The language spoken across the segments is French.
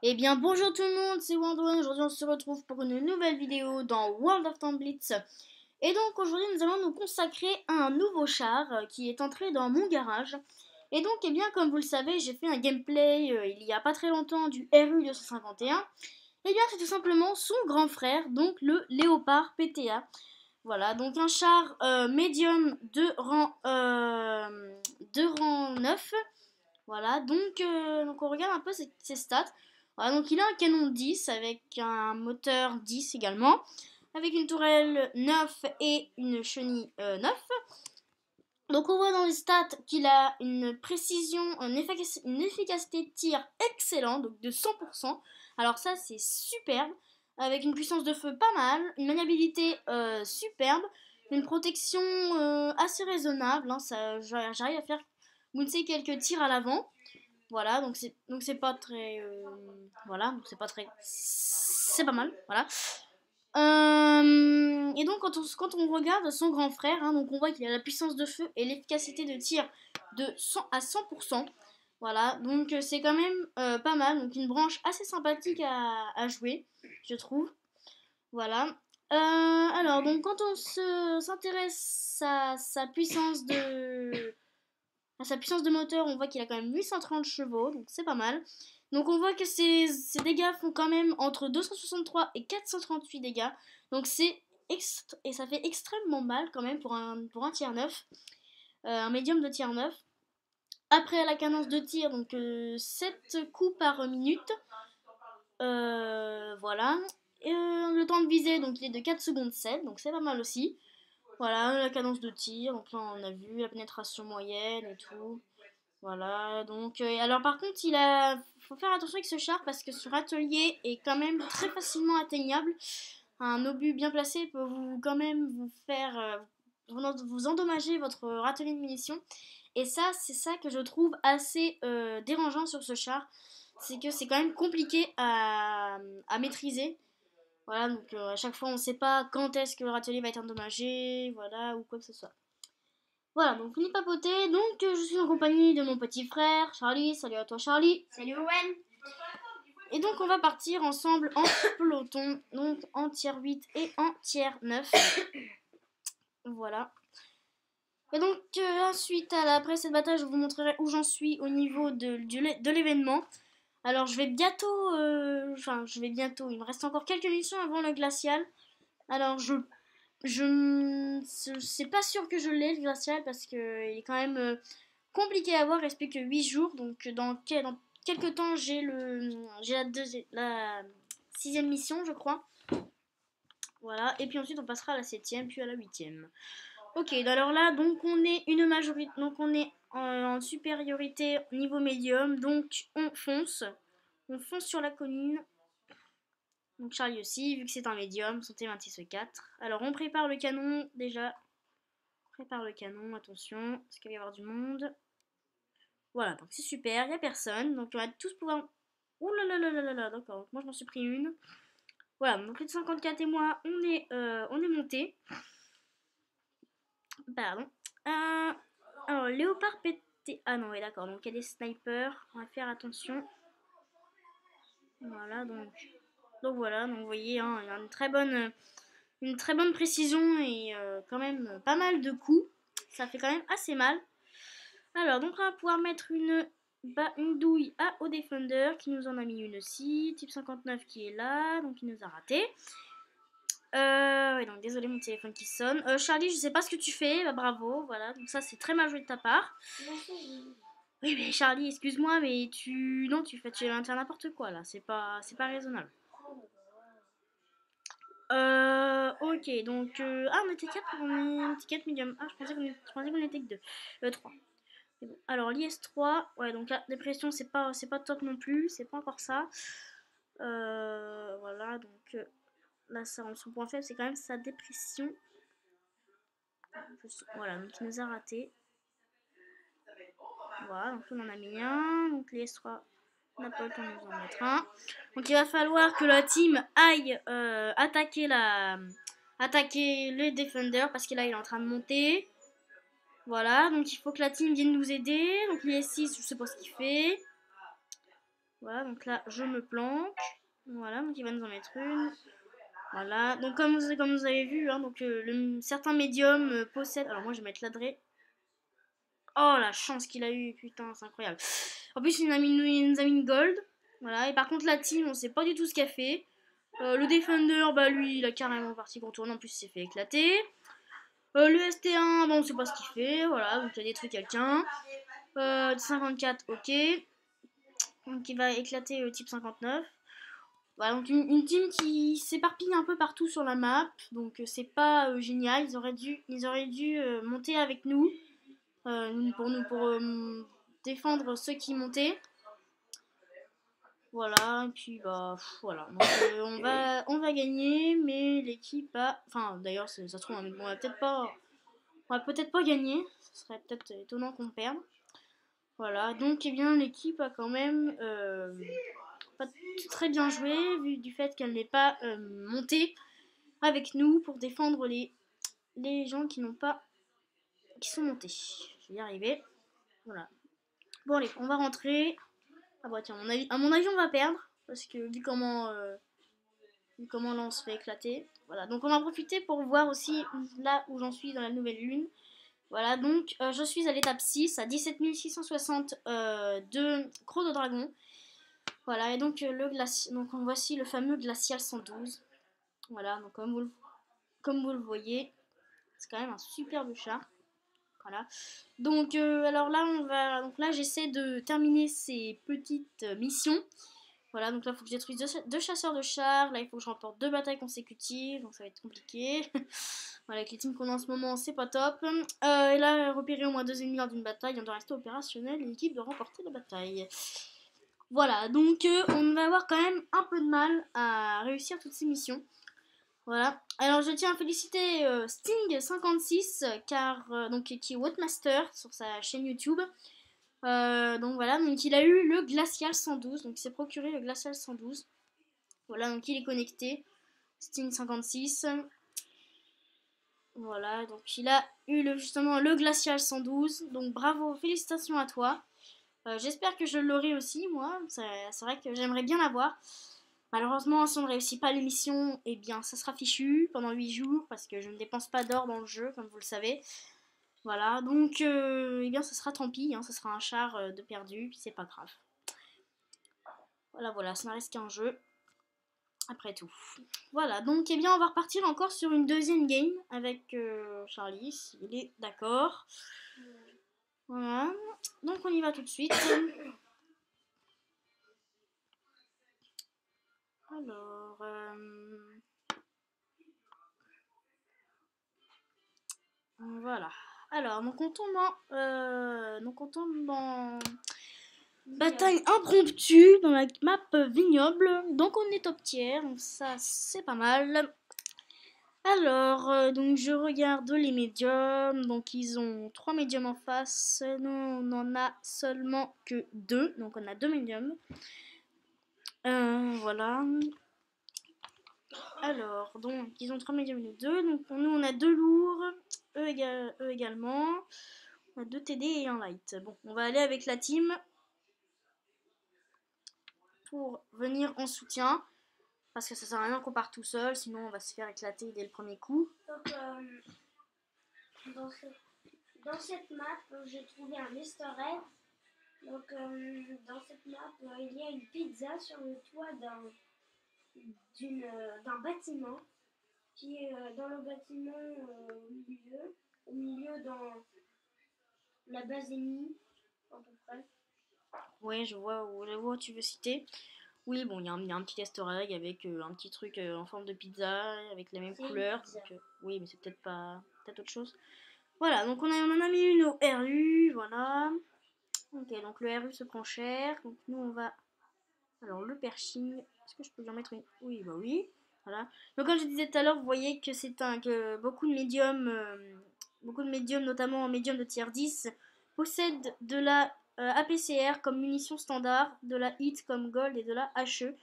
Eh bien bonjour tout le monde, c'est Wandouane. Aujourd'hui on se retrouve pour une nouvelle vidéo dans World of Tanks Blitz. Et donc aujourd'hui nous allons nous consacrer à un nouveau char qui est entré dans mon garage. Et donc eh bien comme vous le savez j'ai fait un gameplay il y a pas très longtemps du RU 251. Eh bien c'est tout simplement son grand frère, donc le Léopard PTA. Voilà, donc un char médium de rang 9. Voilà, donc on regarde un peu ses stats. Voilà, donc il a un canon 10 avec un moteur 10 également, avec une tourelle 9 et une chenille 9. Donc on voit dans les stats qu'il a une précision, une efficacité de tir excellente, donc de 100%. Alors ça c'est superbe, avec une puissance de feu pas mal, une maniabilité superbe, une protection assez raisonnable. J'arrive à faire, vous ne savez, quelques tirs à l'avant. Voilà, donc c'est pas très voilà, donc c'est pas mal, voilà. Et donc quand on regarde son grand frère, hein, donc on voit qu'il a la puissance de feu et l'efficacité de tir de 100 à 100%. Voilà, donc c'est quand même pas mal, donc une branche assez sympathique à jouer, je trouve. Voilà. Alors donc quand on s'intéresse à sa puissance de moteur, on voit qu'il a quand même 830 chevaux, donc c'est pas mal. Donc on voit que ses dégâts font quand même entre 263 et 438 dégâts. Donc et ça fait extrêmement mal quand même pour un tiers 9, un médium de tiers 9. Après la cadence de tir, donc 7 coups par minute. Voilà. Le temps de visée, donc il est de 4 secondes 7, donc c'est pas mal aussi. Voilà, la cadence de tir, donc là on a vu la pénétration moyenne et tout. Voilà, donc alors par contre faut faire attention avec ce char parce que son râtelier est quand même très facilement atteignable. Un obus bien placé peut quand même vous faire vous endommager votre râtelier de munitions. Et ça, c'est ça que je trouve assez dérangeant sur ce char, c'est que c'est quand même compliqué à maîtriser. Voilà, donc à chaque fois on ne sait pas quand est-ce que le râtelier va être endommagé, voilà, ou quoi que ce soit. Voilà, donc fini papoter. Donc je suis en compagnie de mon petit frère Charlie. Salut à toi Charlie. Salut Owen. Et donc on va partir ensemble en peloton, donc en tiers 8 et en tiers 9. Voilà. Et donc ensuite, après cette bataille, je vous montrerai où j'en suis au niveau de l'événement. Alors je vais bientôt, il me reste encore quelques missions avant le glacial. Alors c'est pas sûr que je l'ai le glacial parce qu'il est quand même compliqué à avoir, il reste plus que 8 jours, donc dans quelques temps j'ai la sixième mission je crois. Voilà, et puis ensuite on passera à la septième puis à la huitième. Ok, alors là donc on est une majorité, donc on est en supériorité niveau médium, donc on fonce sur la colline. Donc Charlie aussi, vu que c'est un médium, son T26 4. Alors on prépare le canon déjà. Prépare le canon, attention, parce qu'il va y avoir du monde. Voilà, donc c'est super, il n'y a personne. Donc on va tous pouvoir. Ouh là là là là là là, d'accord. Moi je m'en suis pris une. Voilà, donc les 54 et moi, on est montés. Pardon. Alors, Léopard PT. Ah non, oui, d'accord. Donc il y a des snipers. On va faire attention. Voilà, donc voilà. Donc vous voyez, hein, il y a une très bonne précision et quand même pas mal de coups. Ça fait quand même assez mal. Alors, donc on va pouvoir mettre une douille à au Defender qui nous en a mis une aussi. Type 59 qui est là, donc il nous a raté. Ouais, donc désolé mon téléphone qui sonne. Charlie, je sais pas ce que tu fais, bah, bravo, voilà. Donc ça c'est très mal joué de ta part. Oui mais Charlie, excuse-moi, mais non tu vas faire n'importe quoi là. C'est pas raisonnable. Ok, donc on était 4, on était 4 medium. Ah, je pensais qu'on était que 2. 3. Bon. Alors l'IS-3, ouais, donc la dépression c'est pas top non plus, c'est pas encore ça. Voilà, donc là son point faible c'est quand même sa dépression. Voilà, donc il nous a raté. Voilà, donc on en a mis un, donc l'IS-3 on n'a pas le temps de nous en mettre un. Donc il va falloir que la team aille attaquer le Defender parce que là il est en train de monter. Voilà, donc il faut que la team vienne nous aider. Donc l'IS6, je sais pas ce qu'il fait. Voilà, donc là, je me planque. Voilà, donc il va nous en mettre une. Voilà, donc comme vous avez vu, hein, donc, certains médiums possèdent... Alors moi, je vais mettre l'adresse. Oh, la chance qu'il a eu, putain, c'est incroyable. En plus, il nous a mis une gold. Voilà, et par contre, la team, on sait pas du tout ce qu'elle fait. Le Defender, bah lui, il a carrément parti contourner, en plus, il s'est fait éclater. Le ST1, bon, on sait pas ce qu'il fait, voilà, donc il a détruit quelqu'un. 54, ok. Donc il va éclater type 59. Voilà, donc une team qui s'éparpille un peu partout sur la map, donc c'est pas génial. Ils auraient dû monter avec nous, pour défendre ceux qui montaient. Voilà, et puis bah voilà. Donc, on va gagner, mais l'équipe a. Enfin, d'ailleurs, ça se trouve, on va peut-être pas gagner. Ce serait peut-être étonnant qu'on perde. Voilà, donc eh bien l'équipe a quand même pas très bien joué, vu du fait qu'elle n'est pas montée avec nous pour défendre les gens qui n'ont pas. Qui sont montés. Je vais y arriver. Voilà. Bon allez, on va rentrer. Ah bah tiens, à mon avis on va perdre. Parce que vu comment là on se fait éclater. Voilà, donc on va profiter pour voir aussi là où j'en suis dans la nouvelle lune. Voilà, donc je suis à l'étape 6, à 17 660 de Croc de Dragon. Voilà, et donc, donc voici le fameux glacial 112. Voilà, donc comme vous le voyez, c'est quand même un superbe chat. Voilà. Donc alors là donc là j'essaie de terminer ces petites missions. Voilà, donc là il faut que je détruise deux chasseurs de chars. Là il faut que je remporte 2 batailles consécutives, donc ça va être compliqué. Voilà, avec les teams qu'on a en ce moment, c'est pas top. Et là, repérer au moins 2 ennemis lors d'une bataille, on doit rester opérationnel et l'équipe doit remporter la bataille. Voilà, donc on va avoir quand même un peu de mal à réussir toutes ces missions. Voilà. Alors je tiens à féliciter Sting56 car donc qui est Whatmaster sur sa chaîne YouTube. Donc voilà, donc il a eu le Glacial 112, donc il s'est procuré le Glacial 112. Voilà, donc il est connecté. Sting56. Voilà, donc il a eu justement le Glacial 112. Donc bravo, félicitations à toi. J'espère que je l'aurai aussi, moi. C'est vrai que j'aimerais bien l'avoir. Malheureusement, si on ne réussit pas l'émission, eh bien, ça sera fichu pendant 8 jours parce que je ne dépense pas d'or dans le jeu, comme vous le savez. Voilà, donc, eh bien, ça sera tant pis, hein, ça sera un char de perdu, puis c'est pas grave. Voilà, ça ne reste qu'un jeu, après tout. Voilà, donc, eh bien, on va repartir encore sur une deuxième game avec Charlie, s'il est d'accord. Voilà, donc on y va tout de suite. Alors, voilà. Alors, donc on tombe dans bataille impromptue dans la map vignoble. Donc on est top tier, donc ça c'est pas mal. Alors, donc je regarde les médiums. Donc ils ont 3 médiums en face. Nous on en a seulement que 2. Donc on a 2 médiums. Voilà. Alors, donc ils ont 3 médiums et 2. Donc pour nous on a 2 lourds. Eux également. On a 2 TD et un light. Bon, on va aller avec la team pour venir en soutien. Parce que ça sert à rien qu'on parte tout seul, sinon on va se faire éclater dès le premier coup. Donc, dans cette map, j'ai trouvé un easter egg. Donc, dans cette map, il y a une pizza sur le toit d'un bâtiment qui est dans le bâtiment au milieu dans la base ennemie, à peu près. Ouais, je vois où tu veux citer. Oui, bon, il y a un petit easter egg avec un petit truc en forme de pizza, avec la même couleur. Donc, oui, mais c'est peut-être autre chose. Voilà, donc on en a mis une au RU, voilà. Ok, donc le RU se prend cher. Donc nous, on va... Alors, le pershing, est-ce que je peux lui en mettre une? Oui, bah oui. Voilà. Donc comme je disais tout à l'heure, vous voyez que que beaucoup de médiums, notamment médiums de tier 10, possèdent de la APCR comme munition standard, de la HIT comme gold et de la HE.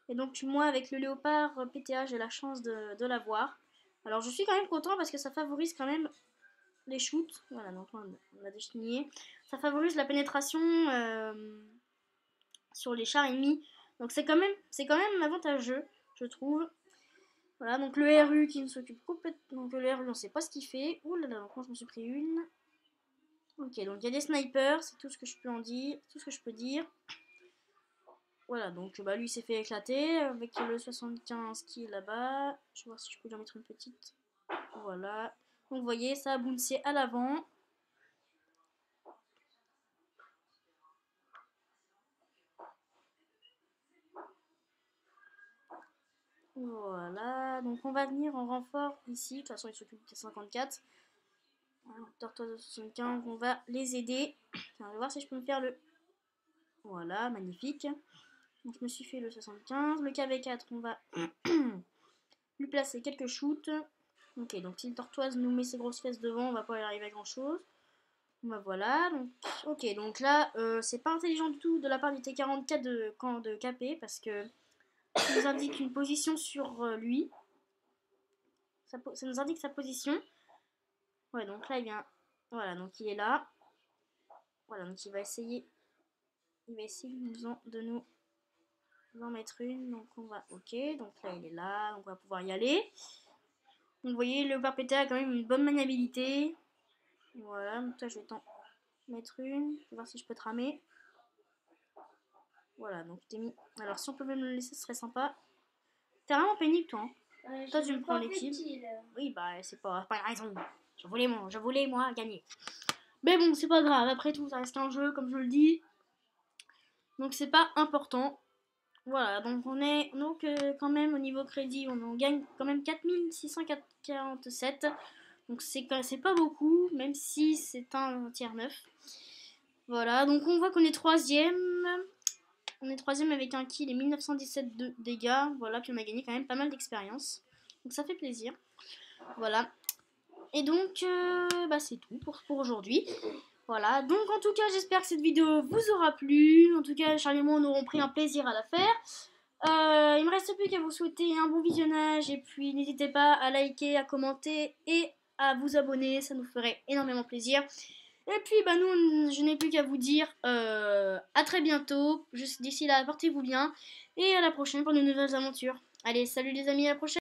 Et donc moi avec le léopard PTA j'ai la chance de l'avoir. Alors je suis quand même content parce que ça favorise quand même les shoots. Voilà, donc on a déchigné. Ça favorise la pénétration sur les chars ennemis. Donc c'est quand même avantageux, je trouve. Voilà, donc le RU qui ne s'occupe complètement. Donc le RU, on sait pas ce qu'il fait. Ouh là là, donc moi je me suis pris une. Ok, donc il y a des snipers, c'est tout ce que je peux en dire, tout ce que je peux dire. Voilà, donc bah, lui s'est fait éclater avec le 75 qui est là-bas. Je vais voir si je peux lui en mettre une petite. Voilà. Donc vous voyez, ça a bouncé à l'avant. Voilà, donc on va venir en renfort ici. De toute façon, il s'occupe des 54. Tortoise de 75, on va les aider. On va voir si je peux me faire le... Voilà, magnifique. Donc je me suis fait le 75. Le KV4, on va lui placer quelques shoots. Ok, donc si le tortoise nous met ses grosses fesses devant, on va pas y arriver à grand chose. Bah voilà, donc ok, donc là c'est pas intelligent du tout de la part du T44 de KP parce que ça nous indique une position sur lui. Ça nous indique sa position. Ouais, donc là il vient. Voilà, donc il est là. Voilà, donc il va essayer. Il va essayer de nous en mettre une. Donc on va. Ok, donc là il est là. Donc on va pouvoir y aller. Donc vous voyez, le Léopard PT a quand même une bonne maniabilité. Voilà, donc toi je vais t'en mettre une. Je vais voir si je peux te ramer. Voilà, donc je t'ai mis. Alors si on peut même le laisser, ce serait sympa. T'es vraiment pénible toi. Hein. Toi tu me prends les kills. Oui, bah c'est pas une raison. Je voulais moi gagner. Mais bon, c'est pas grave. Après tout, ça reste un jeu, comme je le dis. Donc c'est pas important. Voilà, donc on est quand même au niveau crédit, on en gagne quand même 4647. Donc c'est pas beaucoup, même si c'est un tiers neuf. Voilà, donc on voit qu'on est troisième. On est troisième avec un kill et 1917 de dégâts. Voilà, puis on a gagné quand même pas mal d'expérience. Donc ça fait plaisir. Voilà. Et donc, bah, c'est tout pour aujourd'hui. Voilà, donc en tout cas, j'espère que cette vidéo vous aura plu. En tout cas, Charlie et moi, on auront pris un plaisir à la faire. Il me reste plus qu'à vous souhaiter un bon visionnage. Et puis, n'hésitez pas à liker, à commenter et à vous abonner. Ça nous ferait énormément plaisir. Et puis, bah, nous, je n'ai plus qu'à vous dire à très bientôt. D'ici là, portez-vous bien. Et à la prochaine pour de nouvelles aventures. Allez, salut les amis, à la prochaine.